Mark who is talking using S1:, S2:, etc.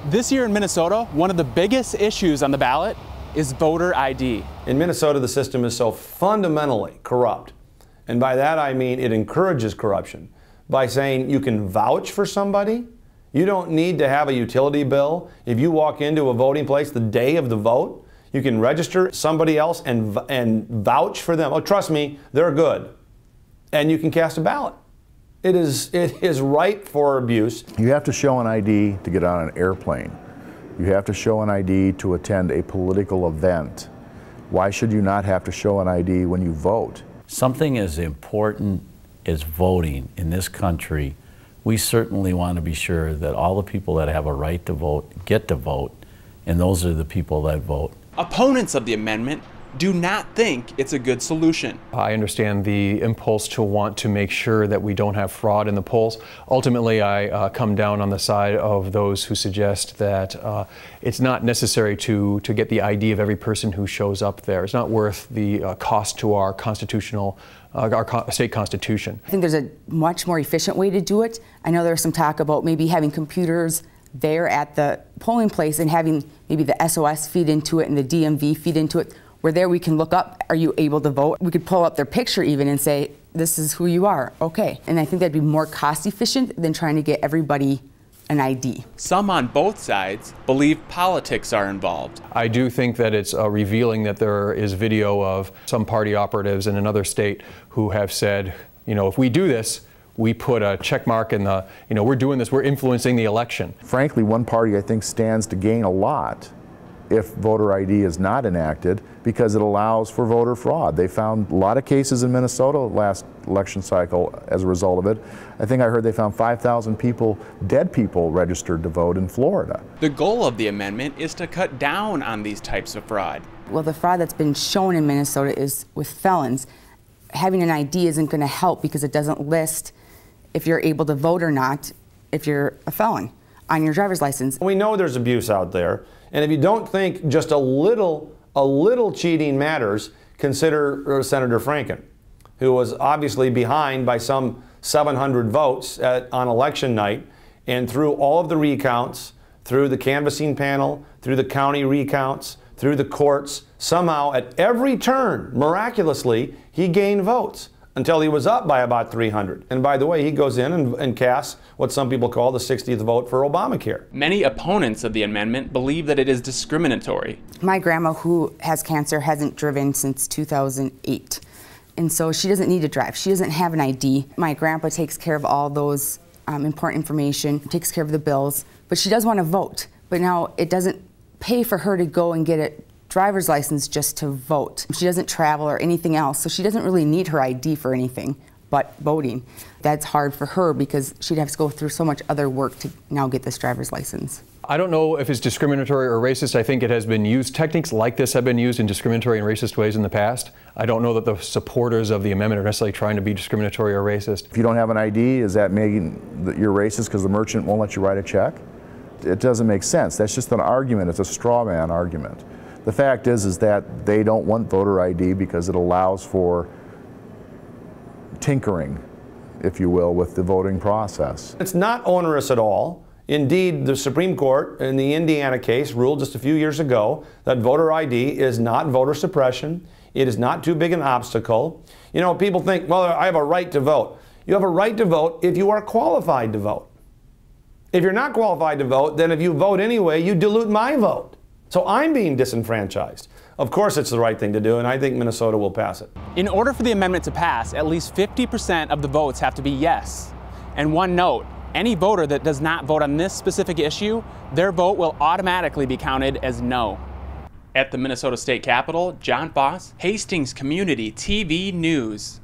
S1: This year in Minnesota, one of the biggest issues on the ballot is voter ID.
S2: In Minnesota, the system is so fundamentally corrupt. And by that I mean it encourages corruption by saying you can vouch for somebody. You don't need to have a utility bill. If you walk into a voting place the day of the vote, you can register somebody else and vouch for them. Oh, trust me, they're good. And you can cast a ballot. It is ripe for abuse.
S3: You have to show an ID to get on an airplane. You have to show an ID to attend a political event. Why should you not have to show an ID when you vote?
S4: Something as important as voting in this country, we certainly want to be sure that all the people that have a right to vote get to vote, and those are the people that vote.
S1: Opponents of the amendment do not think it's a good solution.
S5: I understand the impulse to want to make sure that we don't have fraud in the polls. Ultimately, I come down on the side of those who suggest that it's not necessary to get the ID of every person who shows up there. It's not worth the cost to our constitutional, our state constitution.
S6: I think there's a much more efficient way to do it. I know there's some talk about maybe having computers there at the polling place and having maybe the SOS feed into it and the DMV feed into it, where there we can look up, are you able to vote? We could pull up their picture even and say, this is who you are, okay. And I think that'd be more cost efficient than trying to get everybody an ID.
S1: Some on both sides believe politics are involved.
S5: I do think that it's revealing that there is video of some party operatives in another state who have said, you know, if we do this, we put a check mark in the, you know, we're doing this, we're influencing the election.
S3: Frankly, one party I think stands to gain a lot if voter ID is not enacted, because it allows for voter fraud. They found a lot of cases in Minnesota last election cycle as a result of it. I think I heard they found 5,000 people, dead people, registered to vote in Florida.
S1: The goal of the amendment is to cut down on these types of fraud.
S6: Well, the fraud that's been shown in Minnesota is with felons. Having an ID isn't going to help because it doesn't list if you're able to vote or not if you're a felon on your driver's license.
S2: We know there's abuse out there. And if you don't think just a little cheating matters, consider Senator Franken, who was obviously behind by some 700 votes on election night, and through all of the recounts, through the canvassing panel, through the county recounts, through the courts, somehow at every turn, miraculously, he gained votes until he was up by about 300. And by the way, he goes in and casts what some people call the 60th vote for Obamacare.
S1: Many opponents of the amendment believe that it is discriminatory.
S6: My grandma, who has cancer, hasn't driven since 2008. And so she doesn't need to drive. She doesn't have an ID. My grandpa takes care of all those important information, takes care of the bills, but she does want to vote. But now it doesn't pay for her to go and get a driver's license just to vote. She doesn't travel or anything else, so she doesn't really need her ID for anything but voting. That's hard for her because she'd have to go through so much other work to now get this driver's license.
S5: I don't know if it's discriminatory or racist. I think it has been used. Techniques like this have been used in discriminatory and racist ways in the past. I don't know that the supporters of the amendment are necessarily trying to be discriminatory or racist.
S3: If you don't have an ID, is that making that you're racist because the merchant won't let you write a check? It doesn't make sense. That's just an argument. It's a straw man argument. The fact is that they don't want voter ID because it allows for tinkering, if you will, with the voting process.
S2: It's not onerous at all. Indeed, the Supreme Court in the Indiana case ruled just a few years ago that voter ID is not voter suppression. It is not too big an obstacle. You know, people think, well, I have a right to vote. You have a right to vote if you are qualified to vote. If you're not qualified to vote, then if you vote anyway, you dilute my vote. So I'm being disenfranchised. Of course it's the right thing to do, and I think Minnesota will pass it.
S1: In order for the amendment to pass, at least 50% of the votes have to be yes. And one note, any voter that does not vote on this specific issue, their vote will automatically be counted as no. At the Minnesota State Capitol, John Foss, Hastings Community TV News.